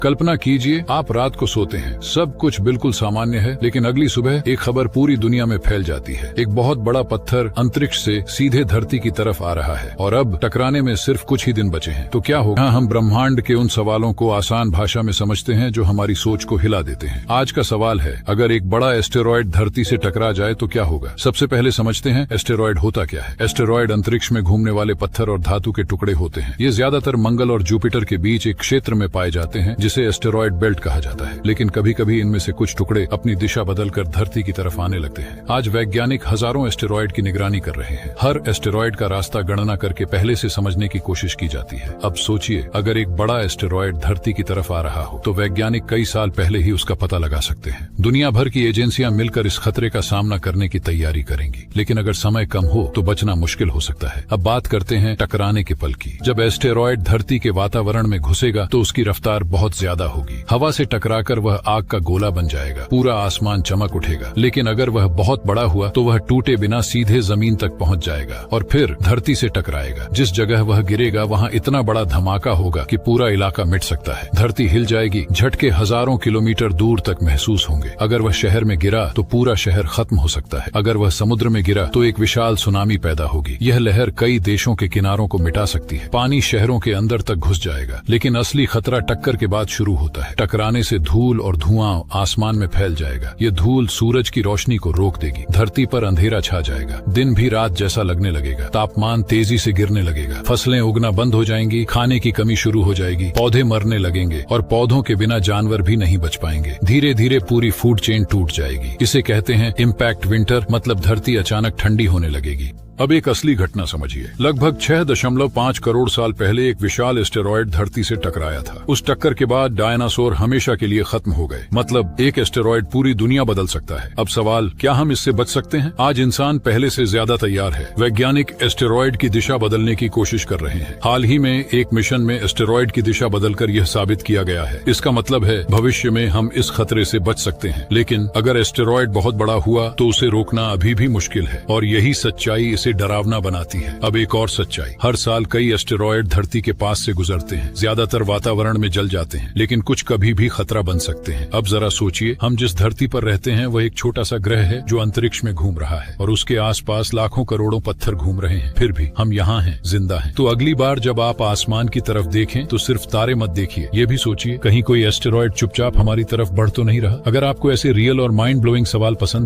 कल्पना कीजिए आप रात को सोते हैं, सब कुछ बिल्कुल सामान्य है, लेकिन अगली सुबह एक खबर पूरी दुनिया में फैल जाती है। एक बहुत बड़ा पत्थर अंतरिक्ष से सीधे धरती की तरफ आ रहा है और अब टकराने में सिर्फ कुछ ही दिन बचे हैं। तो क्या होगा? हम ब्रह्मांड के उन सवालों को आसान भाषा में समझते हैं जो हमारी सोच को हिला देते हैं। आज का सवाल है, अगर एक बड़ा एस्टेरॉयड धरती से टकरा जाए तो क्या होगा? सबसे पहले समझते हैं एस्टेरॉयड होता क्या है। एस्टेरॉयड अंतरिक्ष में घूमने वाले पत्थर और धातु के टुकड़े होते हैं। ये ज्यादातर मंगल और जुपिटर के बीच एक क्षेत्र में पाए जाते हैं जिसे एस्टेरॉयड बेल्ट कहा जाता है। लेकिन कभी कभी इनमें से कुछ टुकड़े अपनी दिशा बदलकर धरती की तरफ आने लगते हैं। आज वैज्ञानिक हजारों एस्टेरॉयड की निगरानी कर रहे हैं। हर एस्टेरॉयड का रास्ता गणना करके पहले से समझने की कोशिश की जाती है। अब सोचिए, अगर एक बड़ा एस्टेरॉयड धरती की तरफ आ रहा हो तो वैज्ञानिक कई साल पहले ही उसका पता लगा सकते हैं। दुनिया भर की एजेंसियां मिलकर इस खतरे का सामना करने की तैयारी करेंगी। लेकिन अगर समय कम हो तो बचना मुश्किल हो सकता है। अब बात करते हैं टकराने के पल की। जब एस्टेरॉयड धरती के वातावरण में घुसेगा तो उसकी रफ्तार बहुत ज्यादा होगी। हवा से टकराकर वह आग का गोला बन जाएगा, पूरा आसमान चमक उठेगा। लेकिन अगर वह बहुत बड़ा हुआ तो वह टूटे बिना सीधे जमीन तक पहुंच जाएगा और फिर धरती से टकराएगा। जिस जगह वह गिरेगा वहां इतना बड़ा धमाका होगा कि पूरा इलाका मिट सकता है। धरती हिल जाएगी, झटके हजारों किलोमीटर दूर तक महसूस होंगे। अगर वह शहर में गिरा तो पूरा शहर खत्म हो सकता है। अगर वह समुद्र में गिरा तो एक विशाल सुनामी पैदा होगी। यह लहर कई देशों के किनारों को मिटा सकती है। पानी शहरों के अंदर तक घुस जाएगा। लेकिन असली खतरा टक्कर के बाद शुरू होता है। टकराने से धूल और धुआं आसमान में फैल जाएगा। ये धूल सूरज की रोशनी को रोक देगी। धरती पर अंधेरा छा जाएगा। दिन भी रात जैसा लगने लगेगा। तापमान तेजी से गिरने लगेगा। फसलें उगना बंद हो जाएंगी। खाने की कमी शुरू हो जाएगी। पौधे मरने लगेंगे और पौधों के बिना जानवर भी नहीं बच पाएंगे। धीरे धीरे पूरी फूड चेन टूट जाएगी। इसे कहते हैं इम्पैक्ट विंटर, मतलब धरती अचानक ठंडी होने लगेगी। अब एक असली घटना समझिए। लगभग 6.5 करोड़ साल पहले एक विशाल एस्टेरॉयड धरती से टकराया था। उस टक्कर के बाद डायनासोर हमेशा के लिए खत्म हो गए। मतलब एक एस्टेरॉयड पूरी दुनिया बदल सकता है। अब सवाल, क्या हम इससे बच सकते हैं? आज इंसान पहले से ज्यादा तैयार है। वैज्ञानिक एस्टेरॉयड की दिशा बदलने की कोशिश कर रहे हैं। हाल ही में एक मिशन में एस्टेरॉयड की दिशा बदलकर यह साबित किया गया है। इसका मतलब है भविष्य में हम इस खतरे से बच सकते हैं। लेकिन अगर एस्टेरॉयड बहुत बड़ा हुआ तो उसे रोकना अभी भी मुश्किल है और यही सच्चाई डरावना बनाती है। अब एक और सच्चाई, हर साल कई एस्टेरॉयड धरती के पास से गुजरते हैं। ज्यादातर वातावरण में जल जाते हैं, लेकिन कुछ कभी भी खतरा बन सकते हैं। अब जरा सोचिए, हम जिस धरती पर रहते हैं वह एक छोटा सा ग्रह है जो अंतरिक्ष में घूम रहा है और उसके आसपास लाखों करोड़ों पत्थर घूम रहे हैं। फिर भी हम यहाँ हैं, जिंदा हैं। तो अगली बार जब आप आसमान की तरफ देखें तो सिर्फ तारे मत देखिए, ये भी सोचिए कहीं कोई एस्टेरॉयड चुपचाप हमारी तरफ बढ़ तो नहीं रहा। अगर आपको ऐसे रियल और माइंड ब्लोइंग सवाल पसंद है